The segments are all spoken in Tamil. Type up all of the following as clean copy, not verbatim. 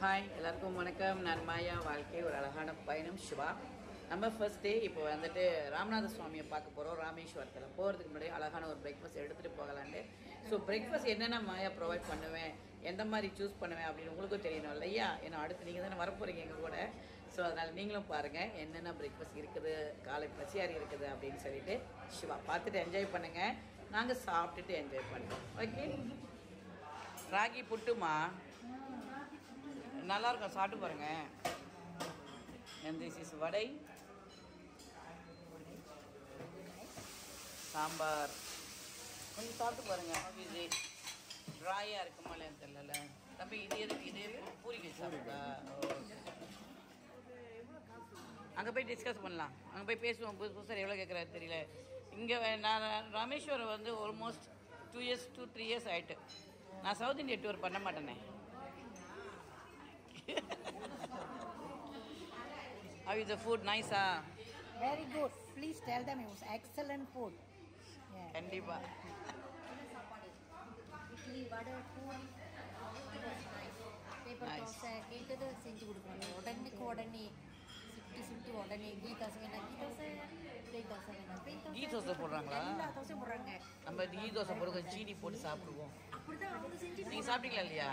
ஹாய் எல்லாருக்கும் வணக்கம். நான் மாயா. வாழ்க்கை ஒரு அழகான பயணம் சிவா. நம்ம ஃபர்ஸ்ட் டே இப்போ வந்துட்டு ராமநாத சுவாமியை பார்க்க போகிறோம். ராமேஸ்வரத்தில் போகிறதுக்கு முன்னாடி அழகான ஒரு பிரேக்ஃபாஸ்ட் எடுத்துகிட்டு போகலான்ட்டு. ஸோ பிரேக்ஃபாஸ்ட் என்னென்ன மாயா ப்ரொவைட் பண்ணுவேன், எந்த மாதிரி சூஸ் பண்ணுவேன் அப்படின்னு உங்களுக்கும் தெரியணும் இல்லையா? ஏன்னா அடுத்து நீங்கள் தானே வரப்போகிறீங்க எங்கள் கூட. ஸோ அதனால் நீங்களும் பாருங்கள் என்னென்ன பிரேக்ஃபாஸ்ட் இருக்குது, காலை பசியாரி இருக்குது அப்படின்னு சொல்லிட்டு சிவா பார்த்துட்டு என்ஜாய் பண்ணுங்கள். நாங்கள் சாப்பிட்டுட்டு என்ஜாய் பண்ணுறோம். ஓகே. ராகி புட்டுமா நல்லாயிருக்கும், சாப்பிட்டு பாருங்க. திஸ் இஸ் வடை, சாம்பார். கொஞ்சம் சாப்பிட்டு பாருங்க. இது ட்ராயாக இருக்குமா இல்லைன்னு தெரியல. தம்பி இது எது பூரிக்கு சாப்பிட்டா? அங்கே போய் டிஸ்கஸ் பண்ணலாம், அங்கே போய் பேசுவோம். புதுசாக எவ்வளோ கேட்குறாரு தெரியல. இங்கே நான் ராமேஸ்வரம் வந்து ஆல்மோஸ்ட் 2-3 இயர்ஸ் ஆகிட்டு. நான் சவுத் இந்தியா டூர் பண்ண மாட்டேனே. How is the food? Nice, ah? Very good. Please tell them it was excellent food. Yeah. Kandipa. Idli, vada, poori, it was nice. Paper dosa, கேட்டது செஞ்சு கொடுப்பாங்க. உடனே சுட்டி உடனே கீ தோசை வேணா, கீ தோசை போடுறாங்களா? எல்லா தோசையும் போடுறாங்க. நம்ம கீ தோசை போடுற சீனி போட்டு சாப்பிடுவோம். அப்படிதான் அவங்க செஞ்சு. நீங்கள் சாப்பிட்டீங்களா இல்லையா?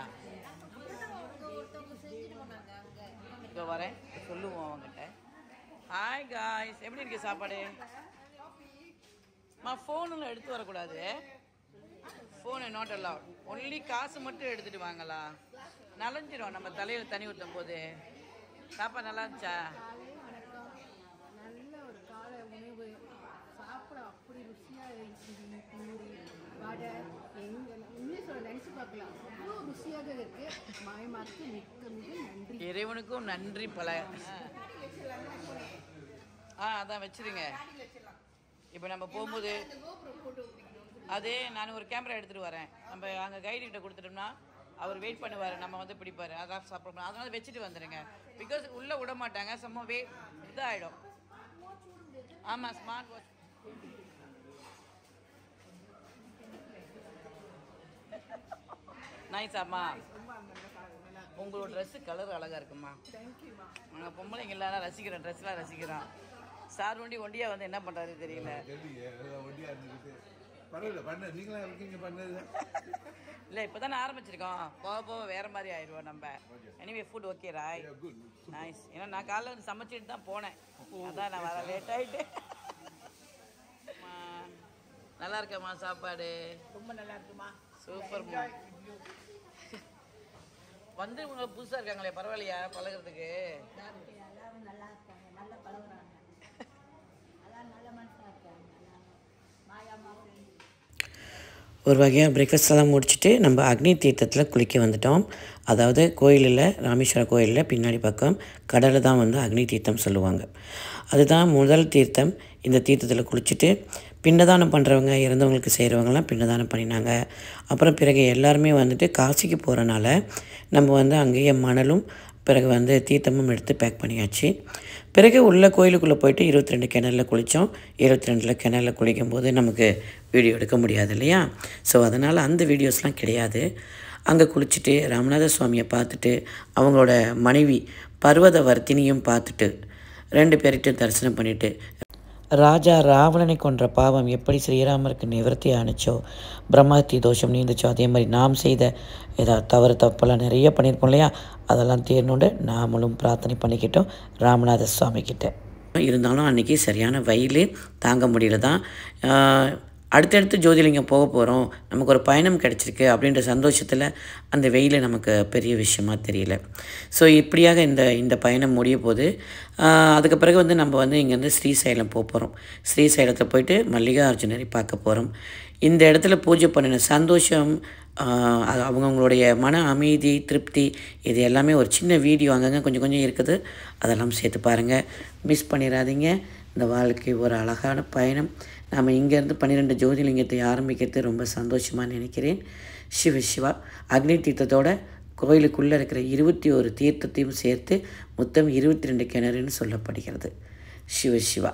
அப்படிதான் அவங்க ஒருத்தவங்க செஞ்சுட்டு போனாங்க அங்கே. இப்போ வரேன், சொல்லுவோம் அவங்ககிட்ட. ஹாய் காய்ஸ், எப்படி இருக்கு சாப்பாடு? ஃபோனில் எடுத்து வரக்கூடாது. Phone not allowed. ஒன்லி காசு மட்டும் எடுத்துகிட்டு வாங்களா? நனைஞ்சிரும் நம்ம தலையில் தண்ணி ஊற்றும் போது. சாப்பாடு நல்லா இருந்துச்சா? நல்ல ஒரு காலை உணவு, சாப்பிட அப்படி ருசியாக இருக்குது. பூரி வடை இன்னும் சொல்ல நினச்சி பார்க்கலாம், அவ்வளோ ருசியாக இருக்குது. மாயமாருக்கு மிக நன்றி. இறைவனுக்கும் நன்றி பல. அதான் வச்சுருங்க. இப்போ நம்ம போகும்போது அதே நான் ஒரு கேமரா எடுத்துகிட்டு வரேன். நம்ம அங்கே கைடுகிட்ட கொடுத்துட்டோம்னா அவர் வெயிட் பண்ணுவார், நம்ம வந்து பிடிப்பார். அதான் சாப்பிடணும். அதனால் வச்சுட்டு வந்துடுங்க. பிகாஸ் உள்ளே விட மாட்டாங்க, செம்ம இதாகிடும். ஆமாம், ஸ்மார்ட் வாட்ச். நைஸ் அம்மா. உங்களோட ட்ரெஸ்ஸு கலர் அழகாக இருக்குமா? நாங்கள் பொம்பளைங்க எல்லாரும் ரசிக்கிறோம், ட்ரெஸ்லாம் ரசிக்கிறோம். சார் ஒண்டியாக வந்து என்ன பண்ணுறாரு தெரியல. இல்லை, இப்போ தானே ஆரம்பிச்சிருக்கோம். போக வேறு மாதிரி ஆயிடுவோம் நம்ம. எனிவே ஃபுட் ஓகே ராய், நைஸ். ஏன்னா நான் காலைல வந்து சமைச்சிட்டு தான் போனேன், அதான் நான் வர லேட் ஆகிட்டு. நல்லா இருக்கம்மா சாப்பாடு? ரொம்ப நல்லா இருக்குமா? சூப்பர்மா. வந்து இவங்க புதுசாக இருக்காங்களே, பரவாயில்லையா பழகிறதுக்கு? எல்லாரும் நல்லா இருக்காங்க, நல்லா பழகுறாங்க. அதான் நல்ல மனசாக இருக்காங்க. மாயாமா ஒரு வகையாக பிரேக்ஃபாஸ்ட்லாம் முடிச்சுட்டு நம்ம அக்னி தீர்த்தத்தில் குளிக்க வந்துட்டோம். அதாவது கோயிலில், ராமேஸ்வரம் கோயிலில் பின்னாடி பக்கம் கடலை தான் வந்து அக்னி தீர்த்தம் சொல்லுவாங்க. அதுதான் முதல் தீர்த்தம். இந்த தீர்த்தத்தில் குளிச்சுட்டு பின்னதானம் பண்ணுறவங்க, இறந்தவங்களுக்கு செய்கிறவங்கலாம் பின்னதானம் பண்ணினாங்க. அப்புறம் பிறகு எல்லாருமே வந்துட்டு காசிக்கு போகிறனால நம்ம வந்து அங்கேயே மணலும் பிறகு வந்து தீர்த்தமும் எடுத்து பேக் பண்ணியாச்சு. பிறகு உள்ள கோயிலுக்குள்ளே போயிட்டு 22 கிணறில் குளித்தோம். 22 கிணறில் குளிக்கும்போது நமக்கு வீடியோ எடுக்க முடியாது இல்லையா? ஸோ அதனால் அந்த வீடியோஸ்லாம் கிடையாது. அங்கே குளிச்சுட்டு ராமநாத சுவாமியை பார்த்துட்டு அவங்களோட மனைவி பர்வதவர்த்தினியும் பார்த்துட்டு 2 பேர்கிட்ட தரிசனம் பண்ணிவிட்டு, ராஜா ராவணனை கொன்ற பாவம் எப்படி ஸ்ரீராமருக்கு நிவர்த்தி ஆணுச்சோ, பிரம்மஹத்தி தோஷம் நீந்துச்சோ, அதே மாதிரி நாம் செய்த ஏதாவது தப்பெல்லாம் நிறைய பண்ணியிருப்போம் இல்லையா? அதெல்லாம் தீரணுண்டு நாமளும் பிரார்த்தனை பண்ணிக்கிட்டோம் ராமநாத சுவாமிக்கிட்ட. இருந்தாலும் அன்றைக்கி சரியான வெயில் தாங்க முடியல தான். அடுத்தடுத்து ஜோதிலிங்கம் போக போகிறோம், நமக்கு ஒரு பயணம் கிடச்சிருக்கு அப்படின்ற சந்தோஷத்தில் அந்த வெயில் நமக்கு பெரிய விஷயமாக தெரியல. ஸோ இப்படியாக இந்த பயணம் முடிய போது அதுக்கு பிறகு வந்து நம்ம வந்து இங்கேருந்து ஸ்ரீசைலம் போகிறோம். ஸ்ரீசைலத்தில் போயிட்டு மல்லிகார்ஜுனரை பார்க்க போகிறோம். இந்த இடத்துல பூஜை பண்ணின சந்தோஷம், அவங்கவுங்களுடைய மன அமைதி, திருப்தி, இது எல்லாமே ஒரு சின்ன வீடியோ அங்கங்கே கொஞ்சம் இருக்குது. அதெல்லாம் சேர்த்து பாருங்கள், மிஸ் பண்ணிடாதீங்க. இந்த வாழ்க்கை ஒரு அழகான பயணம். நாம் இங்கேருந்து 12 ஜோதிலிங்கத்தை ஆரம்பிக்கிறது ரொம்ப சந்தோஷமாக நினைக்கிறேன். சிவா அக்னி தீர்த்தத்தோட கோயிலுக்குள்ளே இருக்கிற 21 தீர்த்தத்தையும் சேர்த்து மொத்தம் 22 கிணறுன்னு சொல்லப்படுகிறது. சிவா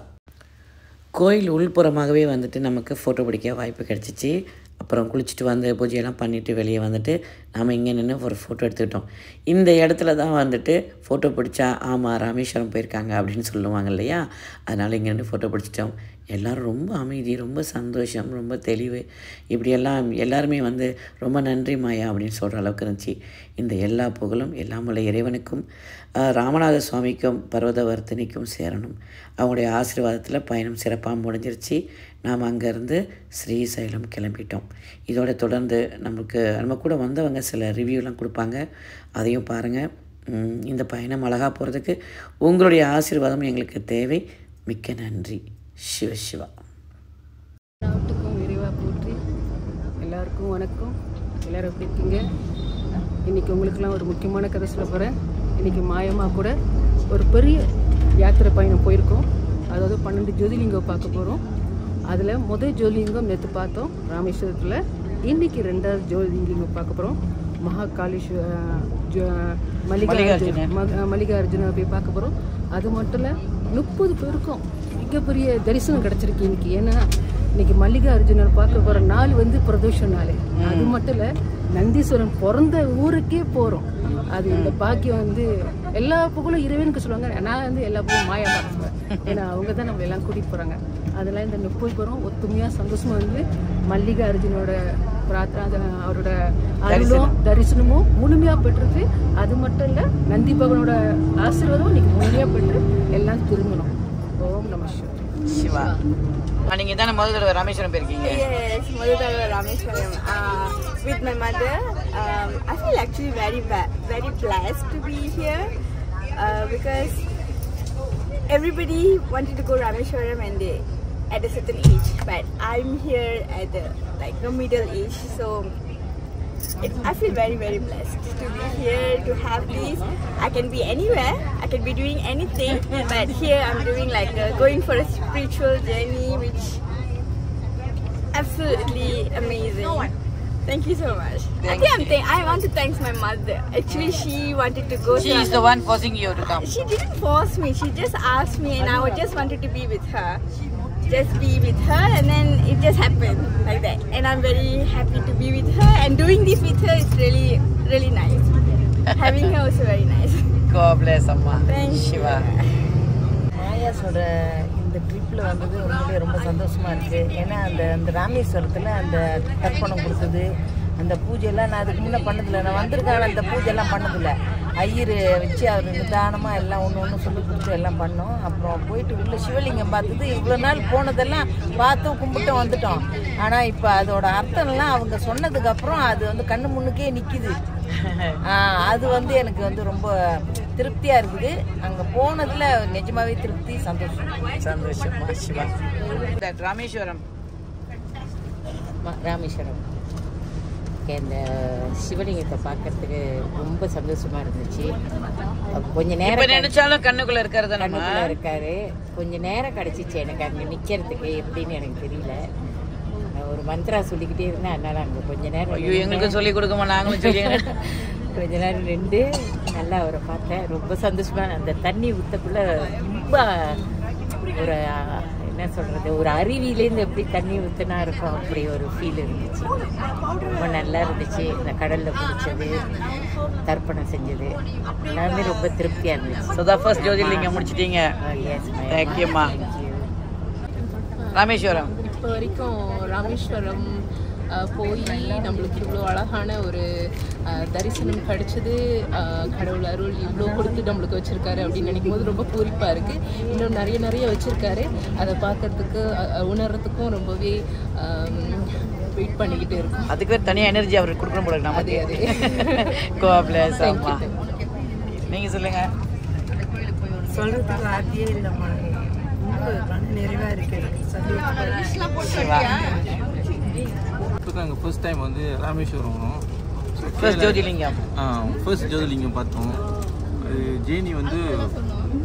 கோயில் உள்புறமாகவே வந்துட்டு நமக்கு ஃபோட்டோ பிடிக்க வாய்ப்பு கிடச்சிச்சு. அப்புறம் குளிச்சுட்டு வந்து பூஜையெல்லாம் பண்ணிவிட்டு வெளியே வந்துட்டு நாம் இங்கே நின்று ஒரு ஃபோட்டோ எடுத்துக்கிட்டோம். இந்த இடத்துல தான் வந்துட்டு ஃபோட்டோ பிடிச்சா ஆமாம் ராமேஸ்வரம் போயிருக்காங்க அப்படின்னு சொல்லுவாங்க இல்லையா, அதனால் இங்கே நின்று ஃபோட்டோ பிடிச்சிட்டோம். எல்லோரும் ரொம்ப அமைதி, ரொம்ப சந்தோஷம், ரொம்ப தெளிவு, இப்படியெல்லாம் எல்லாருமே வந்து ரொம்ப நன்றி மாயா அப்படின்னு சொல்கிற அளவுக்கு இருந்துச்சு. இந்த எல்லா புகழும் எல்லாம் உள்ள இறைவனுக்கும் ராமநாத சுவாமிக்கும் பர்வதவர்த்தினிக்கும் சேரணும். அவங்களுடைய ஆசீர்வாதத்தில் பயணம் சிறப்பாக முடிஞ்சிருச்சு. நாம் அங்கேருந்து ஸ்ரீசைலம் கிளம்பிட்டோம். இதோட தொடர்ந்து நம்ம கூட வந்தவங்க சில ரிவ்யூலாம் கொடுப்பாங்க, அதையும் பாருங்கள். இந்த பயணம் அழகாக போகிறதுக்கு உங்களுடைய ஆசீர்வாதம் எங்களுக்கு தேவை. மிக்க நன்றி. சிவா. நாட்டுக்கும் விரைவாக போற்றி. எல்லாருக்கும் வணக்கம். எல்லோரும் எப்படி இருக்கீங்க? இன்றைக்கி உங்களுக்கெல்லாம் ஒரு முக்கியமான கதை சொல்ல போகிறேன். இன்றைக்கி மாயமாக கூட ஒரு பெரிய யாத்திரை பயணம் போயிருக்கோம். அதாவது 12 ஜோதிலிங்கம் பார்க்க போகிறோம். அதில் முதல் ஜோதிலிங்கம் நேற்று பார்த்தோம் ராமேஸ்வரத்தில். இன்றைக்கி 2வது ஜோதிலிங்கம் பார்க்க போகிறோம். மல்லிகார்ஜுன போய் பார்க்க போகிறோம். அது மட்டும் இல்லை 30 பேருக்கும் மிகப்பெரிய தரிசனம் கிடச்சிருக்கு இன்றைக்கி. ஏன்னா இன்றைக்கி மல்லிகார்ஜுனர் பார்க்க போகிற நாள் வந்து பிரதோஷ நாள். அது மட்டும் இல்லை நந்தீஸ்வரன் பிறந்த ஊருக்கே போகிறோம். அது இந்த பாக்கியம் வந்து எல்லா புகழும் இறைவனுக்கு சொல்லுவாங்க. நான் வந்து எல்லா புகழும் மாயா பார்க்குவேன். ஏன்னா அவங்க தான் நம்ம எல்லாம் கூட்டிகிட்டு போகிறாங்க. அதெல்லாம் இந்த 30 பேரும் ஒத்துமையாக சந்தோஷமாக வந்து மல்லிகார்ஜுனோட பிரார்த்தனை அவரோட அருளும் தரிசனமும் முழுமையாக பெற்றது. அது மட்டும் இல்லை நந்தி பகவானோட ஆசீர்வாதம் இன்னைக்கு முழுமையாக பெற்று எல்லாம் திரும்பணும். ஓம் நம சிவா. நீங்கள் தானே முதல் தடவை ராமேஸ்வரம் போயிருக்கீங்க? Yes, முதல் தடவை Rameswaram with my mother. I feel actually very blessed to be here because everybody wanted to go Rameshwaram and they at a certain age, but I'm here at the middle age, so I feel very blessed to be here, to have this. I can be anywhere, I can be doing anything, but here I'm doing going for a spiritual journey, which absolutely amazing. Thank you so much. I want to thank my mother. Actually, she wanted to go. She is the one forcing you to come. She didn't force me. She just asked me, and I just wanted to be with her. Just be with her, and then it just happened like that. And I'm very happy to be with her, and doing this with her is really nice. Having her also very nice. God bless Amma. Thank Shiva. மாயாஸோட இந்த ட்ரிப்பில் வந்தது உண்மையிலே ரொம்ப சந்தோஷமாக இருக்குது. ஏன்னா அந்த ராமேஸ்வரத்தில் அந்த தர்ப்பணம் கொடுத்தது, அந்த பூஜையெல்லாம் நான் அதுக்கு முன்னே பண்ணதில்லை. நான் வந்திருக்கான அந்த பூஜையெல்லாம் பண்ணதில்லை. ஐயர் வச்சு அவர் நிதானமாக எல்லாம் ஒன்று சொல்லி கொடுத்து எல்லாம் பண்ணோம். அப்புறம் போயிட்டு உள்ள சிவலிங்கம் பார்த்தது. இவ்வளோ நாள் போனதெல்லாம் பார்த்தும் கும்பிட்டும் வந்துட்டோம். ஆனால் இப்போ அதோட அர்த்தம்லாம் அவங்க சொன்னதுக்கப்புறம் அது வந்து கண்ணு முன்னுக்கே நிற்கிது. அது வந்து எனக்கு வந்து ரொம்ப திருப்தியாக இருக்குது. அங்கே போனதில் நிஜமாவே திருப்தி, சந்தோஷமா. சிவா. ராமேஸ்வரம் இந்த சிவலிங்கத்தை பார்க்கறதுக்கு ரொம்ப சந்தோஷமா இருந்துச்சு. கொஞ்ச நேரம் நினைச்சாலும் கண்ணுக்குள்ள இருக்காரு. கொஞ்ச நேரம் கிடைச்சிச்சு எனக்கு அங்கே நிற்கிறதுக்கு. எப்படின்னு எனக்கு தெரியல. ஒரு மந்த்ரா சொல்லிக்கிட்டே இருந்தேன். அதனால அங்கே கொஞ்ச நேரம் எங்களுக்கு சொல்லி கொடுக்கமா, நாங்களும் சொல்லி கொஞ்ச நேரம் நின்று நல்லா அவரை பார்த்தேன். ரொம்ப சந்தோஷமா. அந்த தண்ணி ஊற்றக்குள்ள ரொம்ப ஒரு என்ன சொல்கிறது, ஒரு அருவியிலேருந்து எப்படி தண்ணி ஊற்றினா இருக்கும் அப்படி ஒரு ஃபீல் இருந்துச்சு. ரொம்ப நல்லா இருந்துச்சு. இந்த கடலில் குளித்தது, தர்ப்பணம் செஞ்சது எல்லாமே ரொம்ப திருப்தியாக இருந்துச்சு. ஸோ தான் ஃபர்ஸ்ட் ஜோதிலிங்கம் முடிச்சிட்டீங்க. எஸ், தேங்க்யூம்மா. ராமேஸ்வரம் இப்போ வரைக்கும் ராமேஸ்வரம் போய் நம்மளுக்கு இவ்வளோ அழகான ஒரு தரிசனம் கிடைச்சது. கடவுள் அருள் இவ்வளோ கொடுத்து நம்மளுக்கு வச்சுருக்காரு அப்படின்னு நினைக்கும் போது ரொம்ப பூரிப்பாக இருக்குது. இன்னும் நிறைய வச்சுருக்காரு. அதை பார்க்கறதுக்கு உணர்றதுக்கும் ரொம்பவே வெயிட் பண்ணிக்கிட்டு இருக்கும். அதுக்கு தனியாக எனர்ஜி அவருக்கு கொடுக்கணும் போல நம்ம. அதே கோப்ளஸ் அம்மா. நீங்கள் சொல்லுங்கள். சொல்கிறதுக்கு வார்த்தையே இல்லைம்மா. நிறைவாக இருக்குது. நாங்கள் ஃபர்ஸ்ட் டைம் வந்து ராமேஸ்வரம் வரோம். ஃபர்ஸ்ட் ஜோதிலிங்கம் பார்த்தோம். அது ஜேர்னி வந்து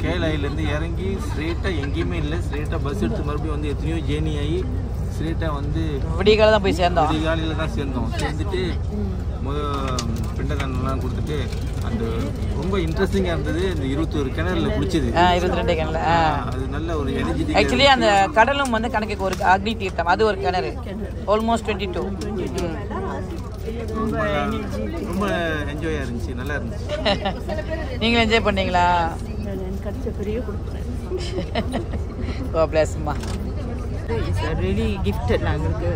கேரளாயிலேருந்து இறங்கி ஸ்ட்ரெயிட்டாக எங்கேயுமே இல்லை. ஸ்ட்ரெயிட்டாக பஸ் எடுத்து மறுபடியும் வந்து எத்தனையோ ஜேர்னி ஆகி ஸ்ட்ரெயிட்டாக வந்து விடிகாலையில் தான் சேர்ந்துட்டு பிண்டதானெலாம் எல்லாம் கொடுத்துட்டு அந்த ரொம்ப இன்ட்ரெஸ்டிங்காக இருந்தது. இந்த 21 கிணறுல குளிச்சது. 22 கிணறுல அது நல்ல ஒரு எனர்ஜி. ஆக்சுவலி அந்த கடலும் வந்து கணக்குக்கு ஒரு அக்னி தீர்த்தம், அது ஒரு கிணறு. ஆல்மோஸ்ட் 22. ரொம்ப என்ஜாயாக இருந்துச்சு, நல்லா இருந்துச்சு. நீங்களும் என்ஜாய் பண்ணீங்களா? கிடைச்ச பெரிய கொடுக்குறேன். பிளஸ்மா இட்ஸ் ரியலி கிஃப்டட் நாங்களுக்கு.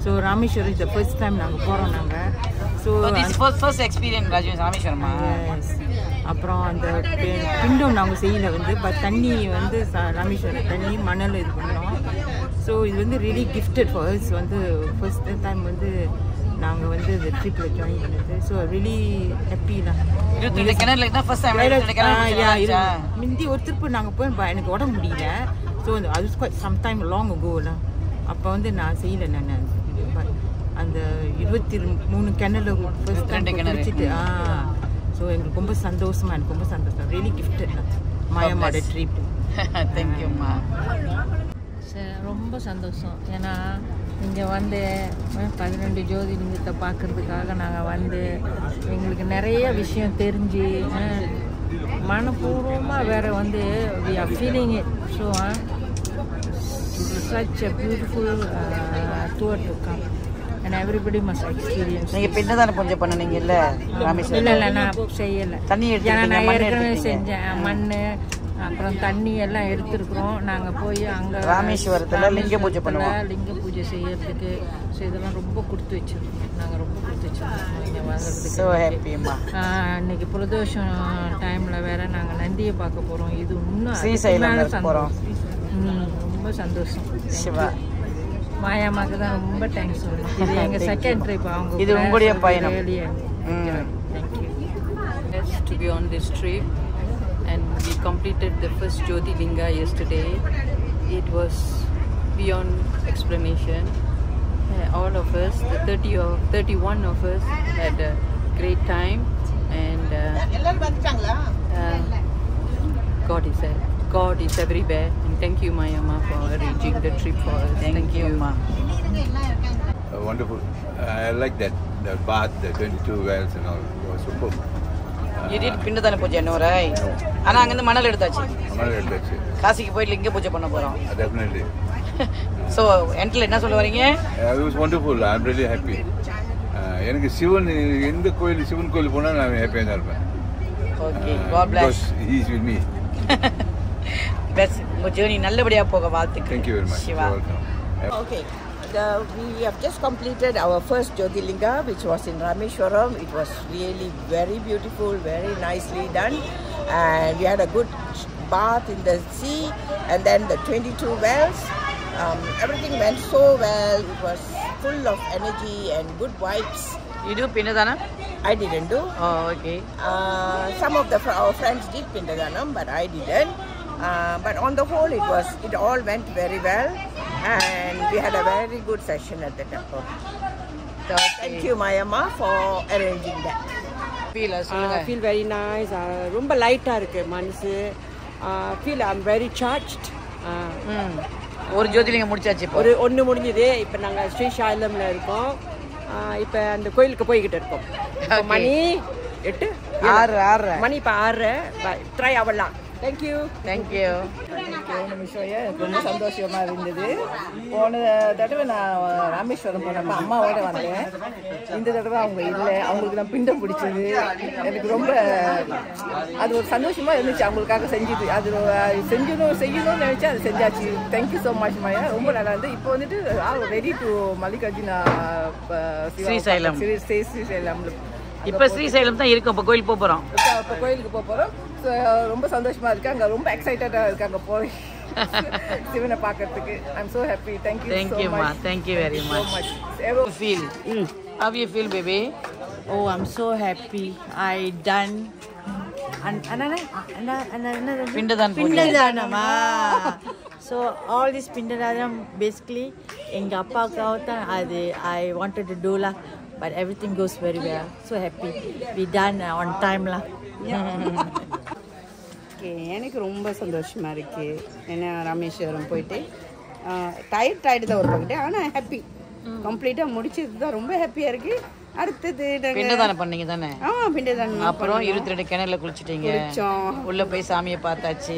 So Rameswaram is the first time நாங்கள் போகிறோம் நாங்கள். ஸோ ஃபர்ஸ்ட் எக்ஸ்பீரியன்ஸ் ராமேஸ்வரமா. அப்புறம் அந்த பிண்டம் நாங்கள் செய்யல வந்து பட் தண்ணி வந்து ராமேஸ்வரம் தண்ணி மணல் இது பண்ணோம். ஸோ இது வந்து ரியலி கிஃப்டட் ஃபார் அஸ். வந்து ஃபர்ஸ்ட் டைம் வந்து நாங்கள் வந்து இந்த ட்ரிப்பில் ஜாயின் பண்ணது. ஸோ ரியலி ஹாப்பி தான். முந்தி ஒரு ட்ரிப்பு நாங்கள் போய் எனக்கு உடம்பு முடியல. ஸோ அது சம்டைம் லாங் கோலாம். அப்போ வந்து நான் செய்யலை. நான் அந்த 23 கிணறு ஃபர்ஸ்ட் டைம் குடிச்சிட்டு ஸோ எங்களுக்கு ரொம்ப சந்தோஷமா, எனக்கு ரொம்ப சந்தோஷம். ரியலி கிஃப்டட் மாயம்மாவோட ட்ரிப். தேங்க்யூம்மா. ரொம்ப சந்தோஷம். ஏன்னா இங்கே வந்து 12 ஜோதிலிங்கத்தை பார்க்குறதுக்காக நாங்கள் வந்து எங்களுக்கு நிறைய விஷயம் தெரிஞ்சு மனப்பூர்வமாக வேறு வந்து we are feeling it. So such a beautiful tour to come and everybody must experience. நீங்கள் பின்னதான பூஜை பண்ணீங்க இல்லை ராமேஸ்வரம்? இல்லை நான் செய்யலை. தண்ணி நான் ஏற்கனவே செஞ்சேன். மண் அப்புறம் தண்ணி எல்லாம் எடுத்துருக்குறோம். நாங்கள் போய் அங்கே ராமேஸ்வரத்தில் லிங்க பூஜை பண்ணுவோம். லிங்க பூஜை செய்யறதுக்கு. ஸோ இதெல்லாம் ரொம்ப கொடுத்து வச்சிருக்கோம். நாங்கள் ரொம்ப கொடுத்து வச்சிருக்கோம் இங்கே வாங்குறதுக்கு. ஸோ ஹாப்பிம்மா. இன்னைக்கு பிரதோஷம் டைமில் வேற நாங்கள் நந்தியை பார்க்க போகிறோம். இது இன்னும் ஸ்ரீசைலம் போகிறோம். ரொம்ப சந்தோஷம். சிவா மாயாமாக்கு தான் ரொம்ப தேங்க்ஸ் சொல்லணும். இது எங்கள் செகண்ட் ட்ரிப். அவங்க இது உங்களுடைய பயணம். Thank you. To be on this trip and we completed the first Jyotirlinga yesterday. It was beyond explanation. All of us, the 31 of us, had a great time and God is everywhere. And thank you, Mayamma, for arranging the trip for us. Thank you, Ma. Wonderful. I like that. The bath, the 22 wells and all. It was superb. You did பிண்டதான பூஜை இன்னும் right? ஆனால் அங்கேருந்து மணல் எடுத்தாச்சு. காசிக்கு போயிட்டு லிங்க பூஜை பண்ண போகிறோம். Definitely. ஸோ என்ட்ல என்ன சொல்ல வரீங்க? It was wonderful. I'm really happy. எனக்கு சிவன் எந்த கோயில் சிவன் கோயில் போனால் நான் ஹாப்பியாக தான் இருப்பேன். Okay, God bless. He is with me. Best. உங்கள் ஜேர்னி நல்லபடியாக போக வாழ்த்துக்கள். Thank you very much. Siva. Okay. We have just completed our first Jyotirlinga, which was in Rameshwaram. It was really very beautiful, very nicely done, and we had a good bath in the sea, and then the 22 wells. Everything went so well. It was full of energy and good vibes. You do Pindadana? I didn't do. Oh, okay. Some of our friends did Pindadanam, but I didn't. But on the whole, it all went very well, and we had a very good session at the temple. So thank you, Mayamma, for arranging that. Feel very nice. ரொம்ப லைட்டா இருக்கு மனசு. Feel I'm very charged. ஒரு ஜோதிலிங்கம் முடிச்சாச்சு. ஒன்று முடிஞ்சது. இப்போ நாங்கள் ஸ்ரீசைலம்ல இருக்கோம். இப்போ அந்த கோயிலுக்கு போய்கிட்டு இருக்கோம். மணி 8 6 மணி இப்போ 6. ட்ரை ஆகலாம். தேங்க்யூ. தேங்க்யூ. எனக்கு ரொம்ப சந்தோஷமாக இருந்தது. போன தடவை நான் ராமேஸ்வரம் போனப்போ அம்மாவோட வந்தேன். இந்த தடவை அவங்க இல்லை. அவங்களுக்கு நான் பிண்டம் பிடிச்சது. எனக்கு ரொம்ப அது ஒரு சந்தோஷமாக இருந்துச்சு. அவங்களுக்காக செஞ்சது. அது செய்யணும்னு நினச்சி அது செஞ்சாச்சு. தேங்க்யூ ஸோ மச் மாயா. ரொம்ப நல்லா இருந்தது. இப்போ வந்துட்டு ரெடி டு மல்லிகார்ஜுனா ஸ்ரீசைலம். ஸ்ரீசைலம்ல இப்போ ஸ்ரீசைலம் தான் இருக்கும். இப்போ கோயில் போகிறோம். இப்போ கோயிலுக்கு போகிறோம். ஸோ ரொம்ப சந்தோஷமாக இருக்குது. அங்கே ரொம்ப எக்ஸைட்டடாக இருக்குது அங்கே போய் சிவனை பார்க்கறதுக்கு. I'm so happy. தேங்க்யூ. தேங்க்யூம்மா. Thank you very much. Feel. How you feel, baby? Oh, I'm so happy. I done. Pindadanama. So all this Pindadanam basically எங்க அப்பாவுக்காக தான் அது I wanted to do lah. But everything goes very well. So happy. We done on time lah. எனக்கு ரொம்ப சந்தோஷமாக இருக்குது. ஏன்னா ராமேஸ்வரம் போயிட்டு டயர்டு தான் ஒரு பக்கத்து. ஆனால் ஹாப்பி. கம்ப்ளீட்டாக முடிச்சது தான் ரொம்ப ஹாப்பியாக இருக்குது. அடுத்தது பிண்டதானம் பண்ணீங்க தானே? பிண்டதானம். அப்புறம் 22 கிணறுல குளிச்சிட்டீங்க. குளிச்சோம். உள்ள போய் சாமியை பார்த்தாச்சு.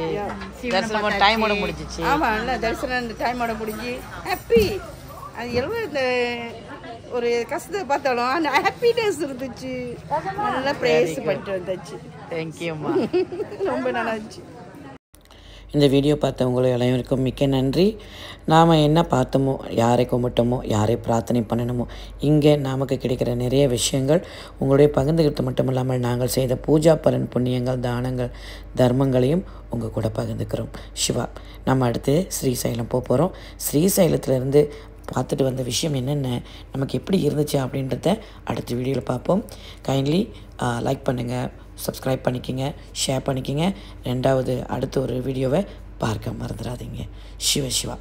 தரிசனம் டைமோட முடிஞ்சிச்சு. ஆமாம், இல்லை தரிசனம் டைமோட முடிஞ்சு ஹாப்பி. அது எவ்வளோ இந்த ஒரு கஷ்டத்தை பார்த்தாலும் அந்த ஹாப்பினஸ் இருந்துச்சு. நல்லா ப்ரேஸ் பண்ணிட்டு வந்தாச்சு. தேங்க்யூம்மா. ரொம்ப நல்லா இருந்துச்சு. இந்த வீடியோ பார்த்தவங்களை அனைவருக்கும் மிக்க நன்றி. நாம் என்ன பார்த்தோமோ, யாரை கும்பிட்டோமோ, யாரை பிரார்த்தனை பண்ணணுமோ, இங்கே நமக்கு கிடைக்கிற நிறைய விஷயங்கள் உங்களுடைய பகிர்ந்துக்கிட்டு மட்டும் இல்லாமல் நாங்கள் செய்த பூஜா பலன் புண்ணியங்கள் தானங்கள் தர்மங்களையும் உங்கள் கூட பகிர்ந்துக்கிறோம். சிவா, நம்ம அடுத்து ஸ்ரீசைலம் போகிறோம். ஸ்ரீசைலத்திலேருந்து பார்த்துட்டு வந்த விஷயம் என்னென்ன, நமக்கு எப்படி இருந்துச்சு அப்படின்றத அடுத்த வீடியோவில் பார்ப்போம். கைண்ட்லி லைக் பண்ணுங்கள், சப்ஸ்கிரைப் பண்ணிக்கோங்க, ஷேர் பண்ணிக்கோங்க. ரெண்டாவது அடுத்த ஒரு வீடியோவை பார்க்க மறந்துடாதீங்க. சிவா,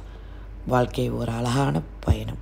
வாழ்க்கை ஒரு அழகான பயணம்.